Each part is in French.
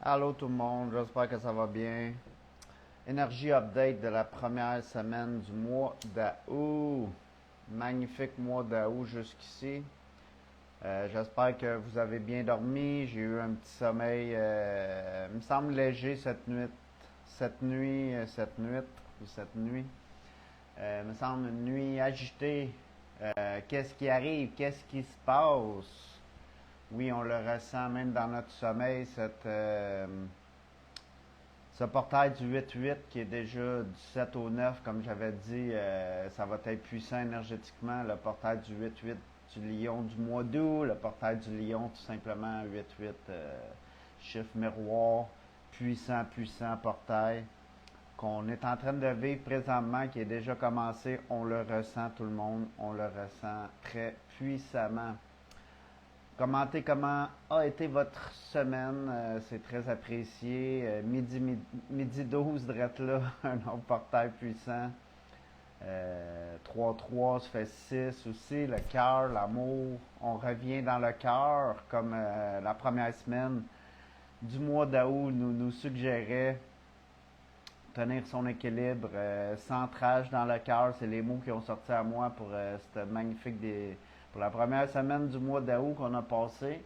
Allô tout le monde, j'espère que ça va bien. Énergie update de la première semaine du mois d'août. Magnifique mois d'août jusqu'ici. J'espère que vous avez bien dormi. J'ai eu un petit sommeil, il me semble léger cette nuit. Cette nuit. Il me semble une nuit agitée. Qu'est-ce qui arrive? Qu'est-ce qui se passe? Oui, on le ressent même dans notre sommeil, ce portail du 8-8 qui est déjà du 7 au 9, comme j'avais dit, ça va être puissant énergétiquement. Le portail du 8-8 du lion du mois d'août, le portail du lion tout simplement 8-8, chiffre miroir, puissant, puissant portail qu'on est en train de vivre présentement, qui est déjà commencé. On le ressent tout le monde, on le ressent très puissamment. Commentez comment a été votre semaine, c'est très apprécié. Midi 12, drette là, un autre portail puissant. 3-3, ça fait 6 aussi, le cœur, l'amour. On revient dans le cœur, comme la première semaine du mois d'août nous suggérait tenir son équilibre, centrage dans le cœur, c'est les mots qui ont sorti à moi pour cette magnifique pour la première semaine du mois d'août qu'on a passé.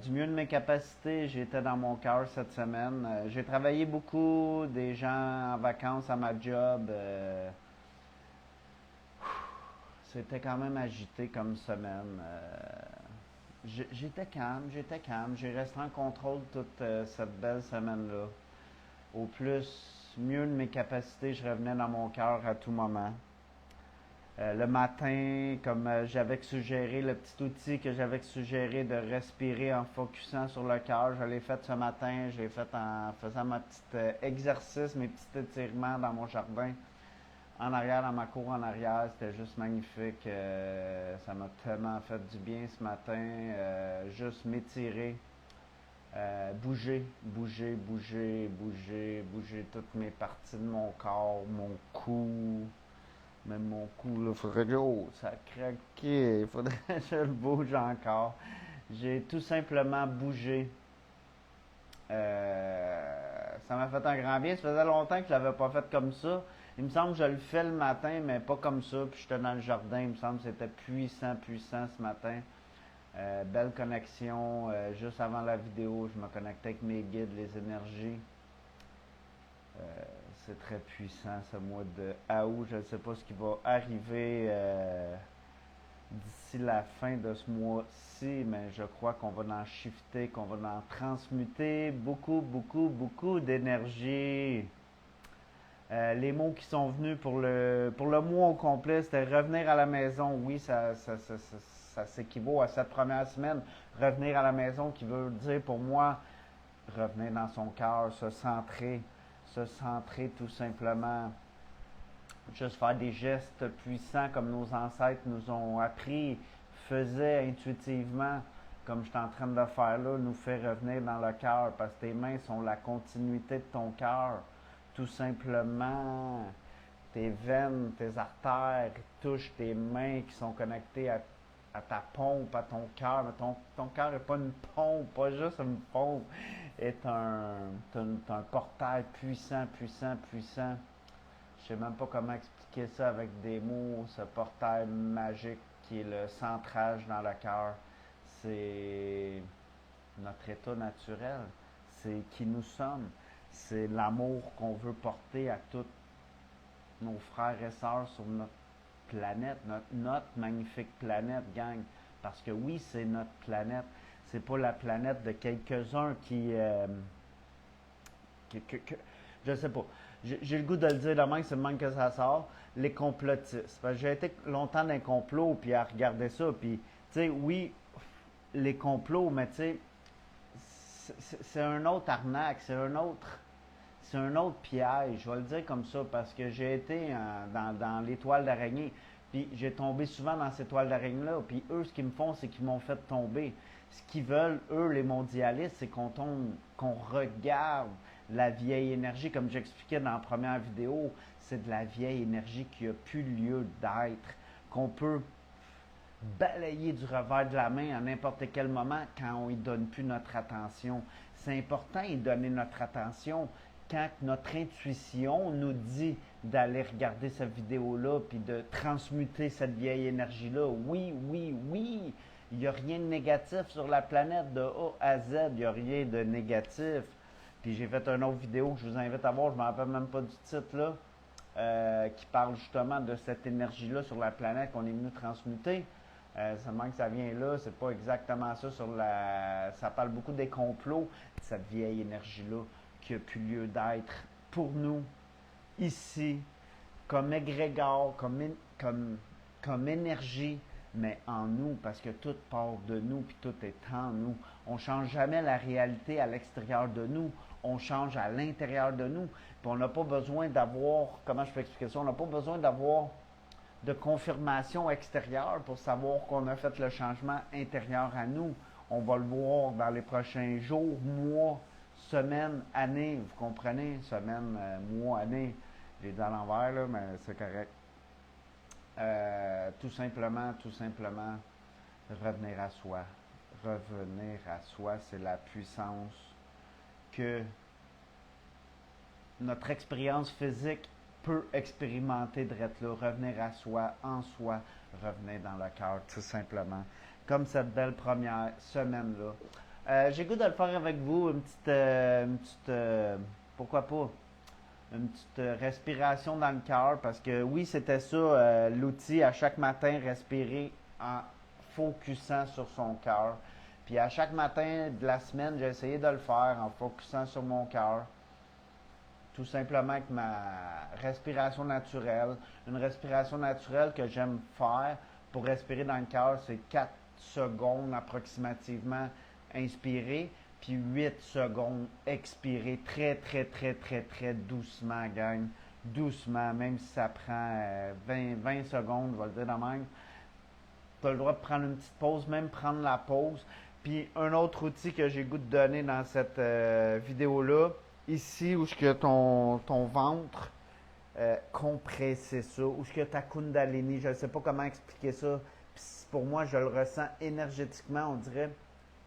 Du mieux de mes capacités, j'étais dans mon cœur cette semaine. J'ai travaillé beaucoup, des gens en vacances à ma job. C'était quand même agité comme semaine. J'étais calme, j'étais calme. J'ai resté en contrôle toute cette belle semaine-là. Au plus, mieux de mes capacités, je revenais dans mon cœur à tout moment. Le matin, comme j'avais suggéré, le petit outil que j'avais suggéré de respirer en focusant sur le cœur, je l'ai fait ce matin. Je l'ai fait en faisant ma petite exercice, mes petits étirements dans mon jardin. En arrière, dans ma cour en arrière, c'était juste magnifique. Ça m'a tellement fait du bien ce matin. Juste m'étirer, bouger toutes mes parties de mon corps, mon cou, même mon cou, là, faudrait que ça craquait, faudrait que je le bouge encore. J'ai tout simplement bougé. Ça m'a fait un grand bien. Ça faisait longtemps que je l'avais pas fait comme ça. Il me semble que je le fais le matin, mais pas comme ça. Puis j'étais dans le jardin. Il me semble que c'était puissant, puissant ce matin. Belle connexion. Juste avant la vidéo, je me connectais avec mes guides, les énergies. Euh, c'est très puissant ce mois de août. Je ne sais pas ce qui va arriver d'ici la fin de ce mois-ci, mais je crois qu'on va en shifter, qu'on va en transmuter beaucoup, beaucoup, beaucoup d'énergie. Les mots qui sont venus pour le mois au complet, c'était revenir à la maison. Oui, ça s'équivaut à cette première semaine. Revenir à la maison qui veut dire pour moi revenir dans son cœur, se centrer tout simplement. Juste faire des gestes puissants comme nos ancêtres nous ont appris, faisaient intuitivement, comme je suis en train de le faire là, nous fait revenir dans le cœur parce que tes mains sont la continuité de ton cœur. Tout simplement, tes veines, tes artères touchent tes mains qui sont connectées à ta pompe, à ton cœur. Mais ton cœur n'est pas une pompe, pas juste une pompe, est un portail puissant, puissant, puissant. Je sais même pas comment expliquer ça avec des mots, ce portail magique qui est le centrage dans le cœur. C'est notre état naturel, c'est qui nous sommes, c'est l'amour qu'on veut porter à tous nos frères et sœurs sur notre planète, notre magnifique planète, gang. Parce que oui, c'est notre planète. C'est pas la planète de quelques-uns je sais pas. J'ai le goût de le dire demain, c'est le même que ça sort. Les complotistes. Parce que j'ai été longtemps dans un complot, puis à regarder ça, puis, tu sais, oui, les complots, mais tu sais, c'est un autre arnaque, c'est un autre piège, je vais le dire comme ça, parce que j'ai été dans les toiles d'araignée, puis j'ai tombé souvent dans ces toiles d'araignée-là, puis eux, ce qu'ils me font, c'est qu'ils m'ont fait tomber. Ce qu'ils veulent, eux, les mondialistes, c'est qu'on tombe, qu'on regarde la vieille énergie, comme j'expliquais dans la première vidéo, c'est de la vieille énergie qui a plus lieu d'être, qu'on peut balayer du revers de la main à n'importe quel moment quand on ne donne plus notre attention. C'est important de donner notre attention quand notre intuition nous dit d'aller regarder cette vidéo-là puis de transmuter cette vieille énergie-là. Oui, oui, oui, il n'y a rien de négatif sur la planète de A à Z, il n'y a rien de négatif. Puis j'ai fait une autre vidéo que je vous invite à voir, je ne me rappelle même pas du titre là, qui parle justement de cette énergie-là sur la planète qu'on est venu transmuter. Seulement que ça vient là, c'est pas exactement ça sur la. Ça parle beaucoup des complots, cette vieille énergie-là qui a plus lieu d'être pour nous, ici, comme égrégore, comme énergie, mais en nous, parce que tout part de nous, puis tout est en nous. On ne change jamais la réalité à l'extérieur de nous, on change à l'intérieur de nous. Puis on n'a pas besoin d'avoir, comment je peux expliquer ça, on n'a pas besoin d'avoir de confirmation extérieure pour savoir qu'on a fait le changement intérieur à nous. On va le voir dans les prochains jours, mois, semaines, années. Vous comprenez? Semaines, mois, années. J'ai dit à l'envers, là, mais c'est correct. Tout simplement, revenir à soi. Revenir à soi, c'est la puissance que notre expérience physique peut expérimenter d'être là, revenir à soi, en soi, revenir dans le cœur, tout simplement. Comme cette belle première semaine-là. J'ai goût de le faire avec vous, pourquoi pas, une petite respiration dans le cœur, parce que oui, c'était ça, l'outil, à chaque matin, respirer en focusant sur son cœur. Puis à chaque matin de la semaine, j'ai essayé de le faire en focusant sur mon cœur. Tout simplement avec ma respiration naturelle. Une respiration naturelle que j'aime faire pour respirer dans le cœur, c'est 4 secondes approximativement inspirer, puis 8 secondes expirer très, très, très, très, très doucement, gang. Doucement, même si ça prend 20 secondes, je vais le dire de même. Tu as le droit de prendre une petite pause, même prendre la pause. Puis un autre outil que j'ai goût de donner dans cette vidéo-là, ici où est-ce que ton ventre compresser ça, où est-ce que ta kundalini, je ne sais pas comment expliquer ça. Puis pour moi, je le ressens énergétiquement, on dirait,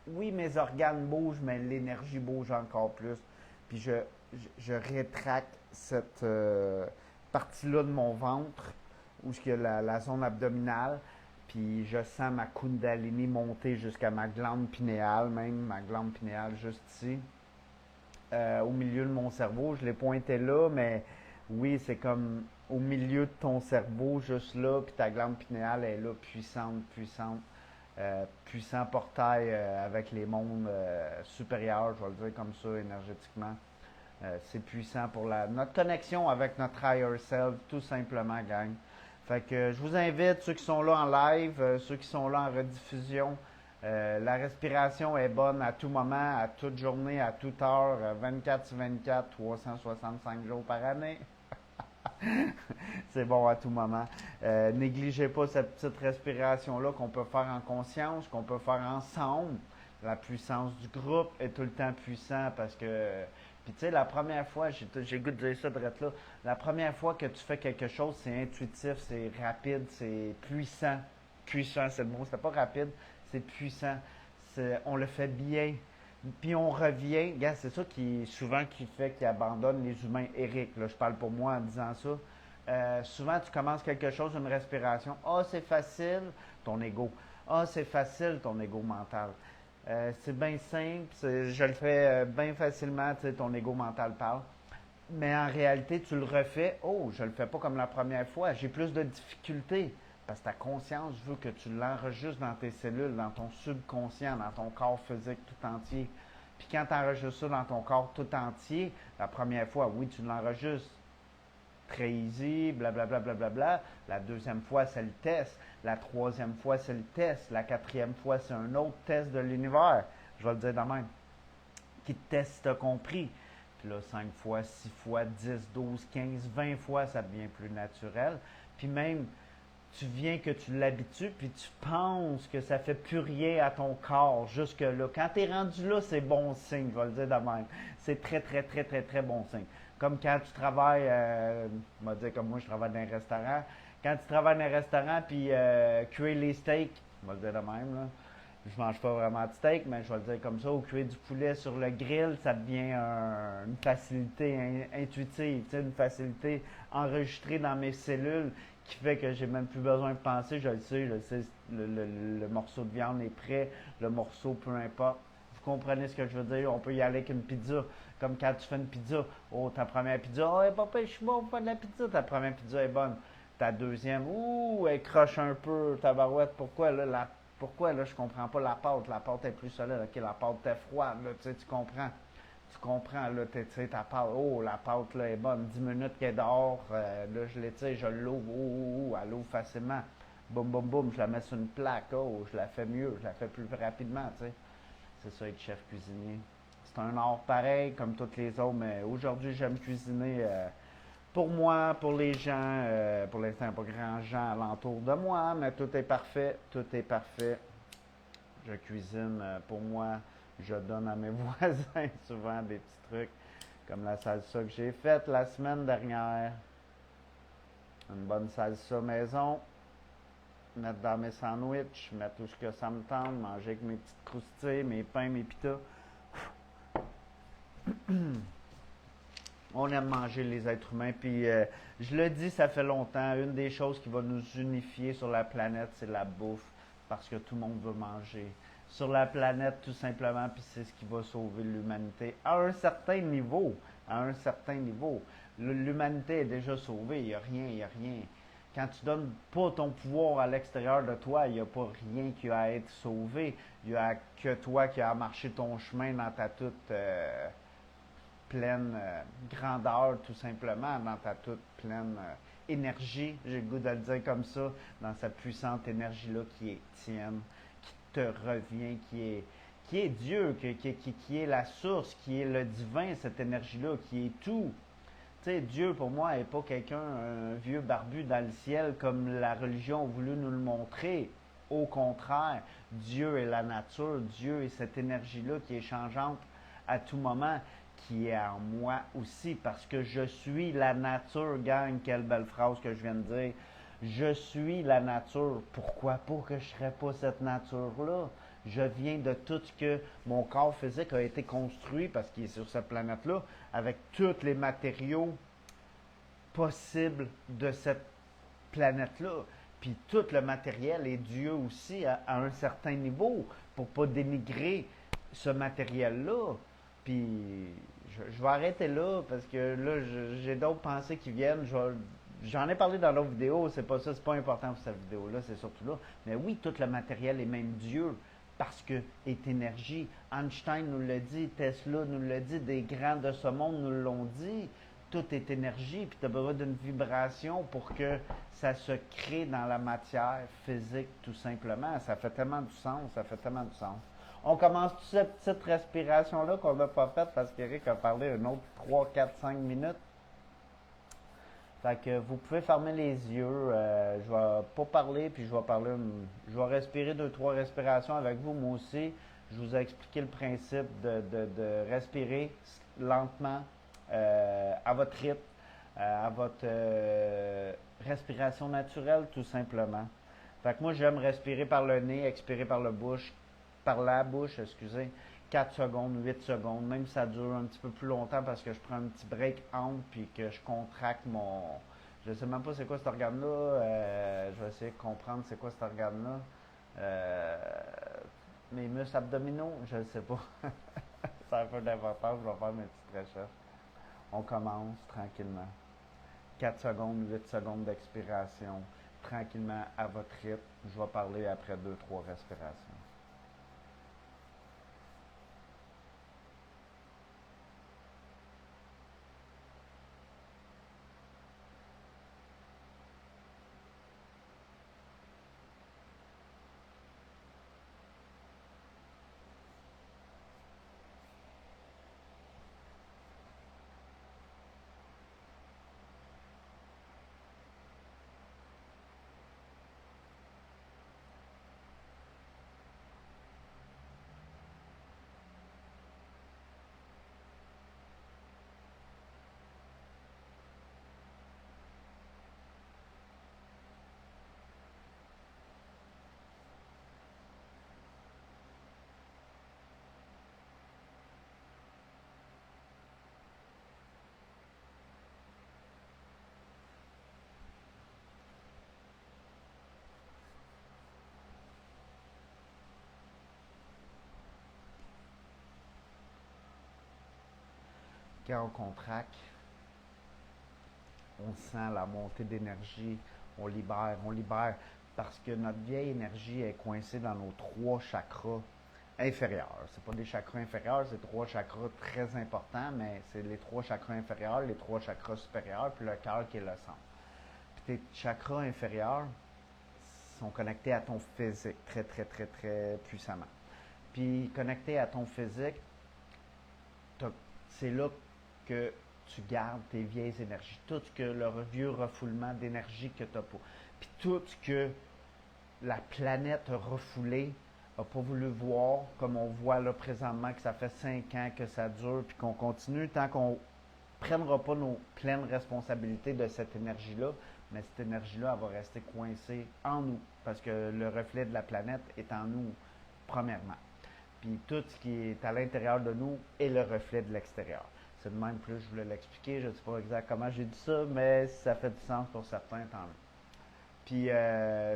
oui, mes organes bougent, mais l'énergie bouge encore plus. Puis je rétracte cette partie-là de mon ventre, où est-ce qu'il y a la zone abdominale. Puis je sens ma kundalini monter jusqu'à ma glande pinéale, même ma glande pinéale juste ici, au milieu de mon cerveau. Je l'ai pointé là, mais oui, c'est comme au milieu de ton cerveau, juste là, puis ta glande pinéale est là, puissante, puissante. Puissant portail avec les mondes supérieurs, je vais le dire comme ça, énergétiquement. C'est puissant pour notre connexion avec notre higher self, tout simplement, gang. Fait que je vous invite, ceux qui sont là en live, ceux qui sont là en rediffusion, la respiration est bonne à tout moment, à toute journée, à toute heure, 24 sur 24, 365 jours par année. C'est bon à tout moment. Négligez pas cette petite respiration-là qu'on peut faire en conscience, qu'on peut faire ensemble. La puissance du groupe est tout le temps puissant parce que... Puis tu sais, la première fois, j'ai le goût de dire ça de là, la première fois que tu fais quelque chose, c'est intuitif, c'est rapide, c'est puissant. Puissant, c'est le mot. C'est pas rapide, c'est puissant. On le fait bien. Puis on revient, regarde, c'est ça qui fait qu'ils abandonnent les humains. Eric, là, je parle pour moi en disant ça. Souvent, tu commences quelque chose, une respiration. Ah, c'est facile, ton ego. Ah, c'est facile, ton ego mental. C'est bien simple, je le fais bien facilement, tu sais, ton ego mental parle. Mais en réalité, tu le refais. Oh, je le fais pas comme la première fois. J'ai plus de difficultés. Parce que ta conscience veut que tu l'enregistres dans tes cellules, dans ton subconscient, dans ton corps physique tout entier. Puis quand tu enregistres ça dans ton corps tout entier, la première fois, oui, tu l'enregistres. Très easy, blablabla, blablabla. La deuxième fois, c'est le test. La troisième fois, c'est le test. La quatrième fois, c'est un autre test de l'univers. Je vais le dire de même. Qui te teste si tu as compris. Puis là, 5 fois, 6 fois, 10, 12, 15, 20 fois, ça devient plus naturel. Puis même, tu viens que tu l'habitues, puis tu penses que ça fait plus rien à ton corps jusque-là. Quand tu es rendu là, c'est bon signe, je vais le dire de même. C'est très, très, très, très, très bon signe. Comme quand tu travailles, on va dire comme moi, je travaille dans un restaurant, Quand tu travailles dans un restaurant puis cuire les steaks, on va le dire de même, là. Je mange pas vraiment de steak, mais je vais le dire comme ça, ou cuire du poulet sur le grill, ça devient une facilité intuitive, tu sais, une facilité enregistrée dans mes cellules qui fait que j'ai même plus besoin de penser, je le sais, le morceau de viande est prêt, le morceau, peu importe. Vous comprenez ce que je veux dire? On peut y aller avec une pizza. Comme quand tu fais une pizza. Oh, ta première pizza, oh, papa, je suis bon pour faire de la pizza. Ta première pizza est bonne. Ta deuxième, ouh, elle croche un peu. Ta barouette, pourquoi là, je comprends pas la pâte. La pâte est plus solide. Ok, la pâte est froide. Là, tu sais, tu comprends. Tu comprends, là, tu sais, ta pâte. Oh, la pâte, là, est bonne. 10 minutes qu'elle est dehors. Là, je l'étire, je l'ouvre. Elle ouvre facilement. Boum, boum, boum. Je la mets sur une plaque. Oh, je la fais mieux. Je la fais plus rapidement, tu sais. C'est ça, être chef cuisinier. C'est un art pareil comme toutes les autres, mais aujourd'hui, j'aime cuisiner pour moi, pour les gens. Pour l'instant, pas grand gens alentour de moi, mais tout est parfait. Tout est parfait. Je cuisine pour moi. Je donne à mes voisins souvent des petits trucs, comme la salsa que j'ai faite la semaine dernière. Une bonne salsa maison. Mettre dans mes sandwichs, mettre tout ce que ça me tente, manger avec mes petites croustilles, mes pains, mes pitas. On aime manger les êtres humains, puis je le dis, ça fait longtemps, une des choses qui va nous unifier sur la planète, c'est la bouffe, parce que tout le monde veut manger. Sur la planète, tout simplement, puis c'est ce qui va sauver l'humanité à un certain niveau. À un certain niveau. L'humanité est déjà sauvée, il n'y a rien, il n'y a rien. Quand tu donnes pas ton pouvoir à l'extérieur de toi, il n'y a pas rien qui a à être sauvé. Il n'y a que toi qui as à marcher ton chemin dans ta toute pleine grandeur, tout simplement, dans ta toute pleine énergie, j'ai le goût de le dire comme ça, dans cette puissante énergie-là qui est tienne, qui te revient, qui est Dieu, qui est la source, qui est le divin, cette énergie-là, qui est tout. Tu sais, Dieu, pour moi, n'est pas quelqu'un, un vieux barbu dans le ciel, comme la religion a voulu nous le montrer. Au contraire, Dieu est la nature, Dieu est cette énergie-là qui est changeante à tout moment, qui est en moi aussi, parce que je suis la nature, gang, quelle belle phrase que je viens de dire. Je suis la nature. Pourquoi pas que je ne serais pas cette nature-là? Je viens de tout ce que mon corps physique a été construit, parce qu'il est sur cette planète-là, avec tous les matériaux possibles de cette planète-là. Puis tout le matériel est Dieu aussi à un certain niveau pour ne pas dénigrer ce matériel-là. Puis je vais arrêter là parce que là, j'ai d'autres pensées qui viennent. J'en ai parlé dans l'autre vidéo, c'est pas ça, c'est pas important pour cette vidéo-là, c'est surtout là. Mais oui, tout le matériel est même Dieu parce que est énergie. Einstein nous l'a dit, Tesla nous l'a dit, des grands de ce monde nous l'ont dit. Tout est énergie, puis tu as besoin d'une vibration pour que ça se crée dans la matière physique, tout simplement. Ça fait tellement du sens, ça fait tellement du sens. On commence cette petite respiration-là qu'on n'a pas faite parce qu'Éric a parlé une autre 3, 4, 5 minutes. Fait que vous pouvez fermer les yeux. Je vais pas parler, puis je vais respirer deux, trois respirations avec vous, moi aussi. Je vous ai expliqué le principe de respirer lentement, à votre rythme, à votre respiration naturelle, tout simplement. Fait que moi, j'aime respirer par le nez, expirer par la bouche, excusez, 4 secondes, 8 secondes, même si ça dure un petit peu plus longtemps parce que je prends un petit break entre puis que je contracte mon... Je sais même pas c'est quoi cet organe-là. Je vais essayer de comprendre c'est quoi cet organe-là. Mes muscles abdominaux, je ne sais pas. Ça a un peu d'importance, je vais faire mes petites recherches. On commence tranquillement. 4 secondes, 8 secondes d'expiration. Tranquillement à votre rythme. Je vais parler après deux trois respirations. Quand on contracte, on sent la montée d'énergie, on libère, parce que notre vieille énergie est coincée dans nos trois chakras inférieurs. C'est pas des chakras inférieurs, c'est trois chakras très importants, mais c'est les trois chakras inférieurs, les trois chakras supérieurs, puis le cœur qui est le centre. Puis tes chakras inférieurs sont connectés à ton physique très, très, très, très puissamment. Puis connectés à ton physique, c'est là que tu gardes tes vieilles énergies, tout ce que le vieux refoulement d'énergie que tu n'as pas. Puis tout ce que la planète a refoulé, n'a pas voulu voir, comme on voit là présentement, que ça fait 5 ans que ça dure, puis qu'on continue tant qu'on ne prendra pas nos pleines responsabilités de cette énergie-là, mais cette énergie-là, elle va rester coincée en nous, parce que le reflet de la planète est en nous, premièrement. Puis tout ce qui est à l'intérieur de nous est le reflet de l'extérieur. C'est de même plus je voulais l'expliquer. Je ne sais pas exactement comment j'ai dit ça, mais si ça fait du sens pour certains, tant mieux. Puis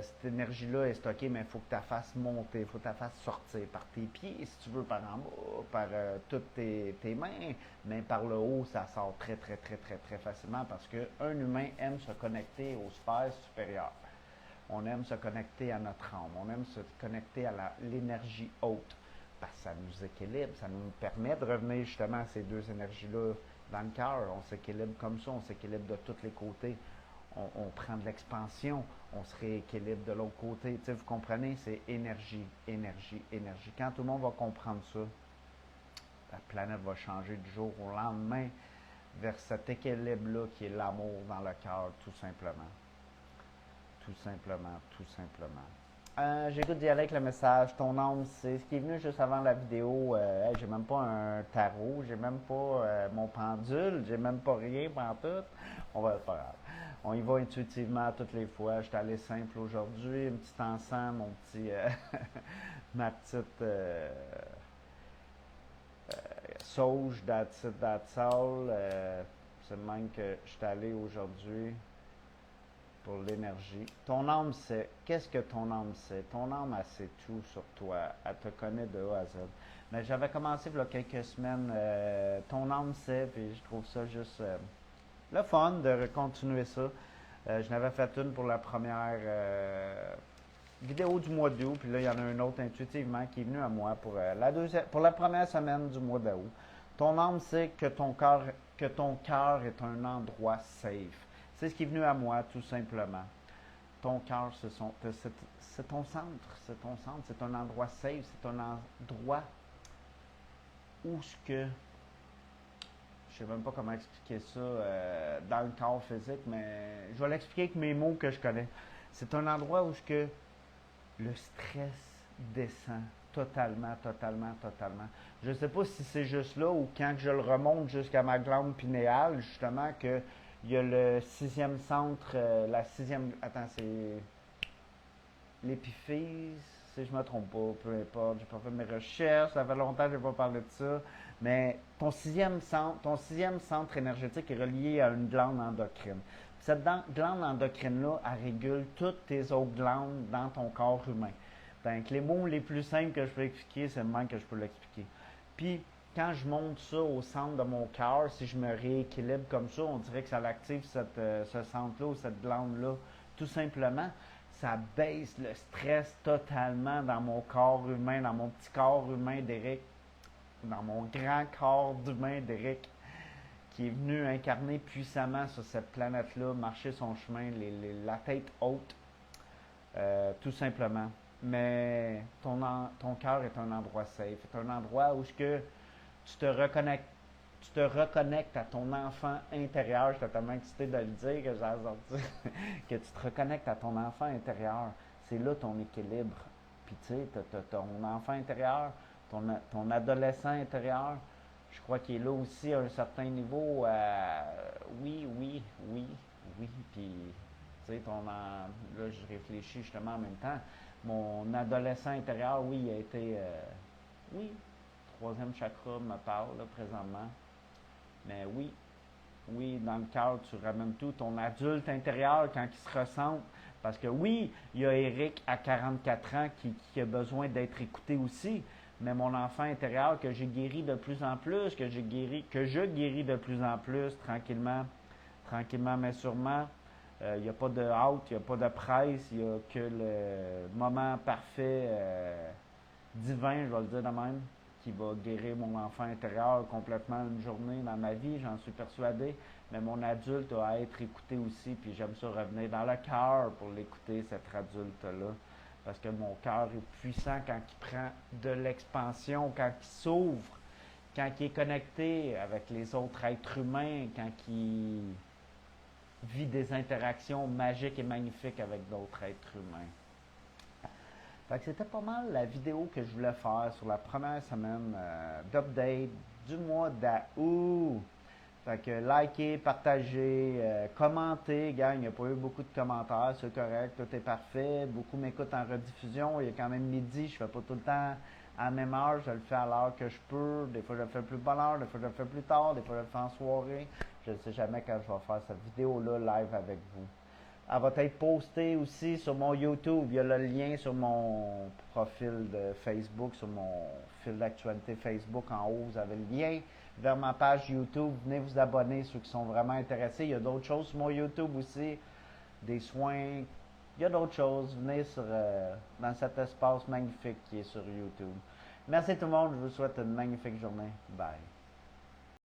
cette énergie-là est stockée, mais il faut que tu la fasses monter, il faut que tu la fasses sortir par tes pieds, si tu veux, par en bas, par toutes tes mains, mais par le haut, ça sort très, très, très, très, très facilement parce qu'un humain aime se connecter aux sphères supérieures. On aime se connecter à notre âme, on aime se connecter à l'énergie haute parce que ça nous équilibre, ça nous permet de revenir justement à ces deux énergies-là dans le cœur. On s'équilibre comme ça, on s'équilibre de tous les côtés. On prend de l'expansion, on se rééquilibre de l'autre côté. Tu sais, vous comprenez, c'est énergie, énergie, énergie. Quand tout le monde va comprendre ça, la planète va changer du jour au lendemain vers cet équilibre-là qui est l'amour dans le cœur, tout simplement. Tout simplement, tout simplement. J'ai goût d'y aller avec le message. Ton âme, c'est ce qui est venu juste avant la vidéo. J'ai même pas un tarot, j'ai même pas mon pendule, j'ai même pas rien tout. On va le faire. On y va intuitivement toutes les fois. Je suis allé simple aujourd'hui, un petit encens, mon petit, ma petite sauge, that's it, that's all. C'est le même que je suis allé aujourd'hui pour l'énergie. Ton âme sait. Qu'est-ce que ton âme sait? Ton âme, elle sait tout sur toi. Elle te connaît de A à Z. Mais j'avais commencé il y a quelques semaines. Ton âme sait, puis je trouve ça juste le fun de continuer ça. Je n'avais fait une pour la première vidéo du mois d'août, puis là, il y en a une autre intuitivement qui est venue à moi pour la première semaine du mois d'août. Ton âme sait que ton cœur est un endroit safe. C'est ce qui est venu à moi, tout simplement. Ton cœur, c'est ton centre, c'est un endroit safe, c'est un endroit où ce que je ne sais même pas comment expliquer ça dans le corps physique, mais je vais l'expliquer avec mes mots que je connais. C'est un endroit où ce que le stress descend totalement, totalement, totalement. Je ne sais pas si c'est juste là ou quand je le remonte jusqu'à ma glande pinéale, justement, que il y a le sixième centre, la sixième. Attends, c'est l'épiphyse, si je ne me trompe pas, peu importe. J'ai pas fait mes recherches, ça fait longtemps que je n'ai pas parlé de ça. Mais ton sixième centre énergétique est relié à une glande endocrine. Cette glande endocrine-là, elle régule toutes tes autres glandes dans ton corps humain. Donc, les mots les plus simples que je peux expliquer, c'est le même que je peux l'expliquer. Puis, quand je monte ça au centre de mon cœur, si je me rééquilibre comme ça, on dirait que ça active ce centre-là ou cette glande-là. Tout simplement, ça baisse le stress totalement dans mon corps humain, dans mon petit corps humain d'Éric, dans mon grand corps d'humain d'Éric, qui est venu incarner puissamment sur cette planète-là, marcher son chemin, la tête haute, tout simplement. Mais ton cœur est un endroit safe, c'est un endroit où tu te reconnectes à ton enfant intérieur. J'étais tellement excité de le dire que j'ai sorti. Que tu te reconnectes à ton enfant intérieur. C'est là ton équilibre. Puis tu sais, tu as ton enfant intérieur, ton adolescent intérieur. Je crois qu'il est là aussi à un certain niveau. Oui, oui, oui, oui. Puis, tu sais, là, je réfléchis justement en même temps. Mon adolescent intérieur, oui, il a été. Oui, troisième chakra me parle là, présentement. Mais oui, oui, dans le cœur, tu ramènes tout. Ton adulte intérieur, quand il se ressent. Parce que oui, il y a Éric à 44 ans qui a besoin d'être écouté aussi. mais mon enfant intérieur que j'ai guéri de plus en plus, que je guéris de plus en plus, tranquillement mais sûrement. Il n'y a pas de hâte, il n'y a pas de presse, il n'y a que le moment parfait divin, je vais le dire de même, qui va guérir mon enfant intérieur complètement une journée dans ma vie, j'en suis persuadé. Mais mon adulte a à être écouté aussi, puis j'aime ça revenir dans le cœur pour l'écouter, cet adulte-là. Parce que mon cœur est puissant quand il prend de l'expansion, quand il s'ouvre, quand il est connecté avec les autres êtres humains, quand il vit des interactions magiques et magnifiques avec d'autres êtres humains. Fait que c'était pas mal la vidéo que je voulais faire sur la première semaine d'update du mois d'août. Fait que likez, partagez, commentez, gang, il n'y a pas eu beaucoup de commentaires, c'est correct, tout est parfait. Beaucoup m'écoutent en rediffusion, il est quand même midi, je fais pas tout le temps à la même heure, je le fais à l'heure que je peux. Des fois je le fais plus bonne heure, des fois je le fais plus tard, des fois je le fais en soirée. Je ne sais jamais quand je vais faire cette vidéo-là live avec vous. Elle va être postée aussi sur mon YouTube. Il y a le lien sur mon profil de Facebook, sur mon fil d'actualité Facebook. En haut, vous avez le lien vers ma page YouTube. Venez vous abonner, ceux qui sont vraiment intéressés. Il y a d'autres choses sur mon YouTube aussi, des soins. Il y a d'autres choses. Venez dans cet espace magnifique qui est sur YouTube. Merci tout le monde. Je vous souhaite une magnifique journée. Bye.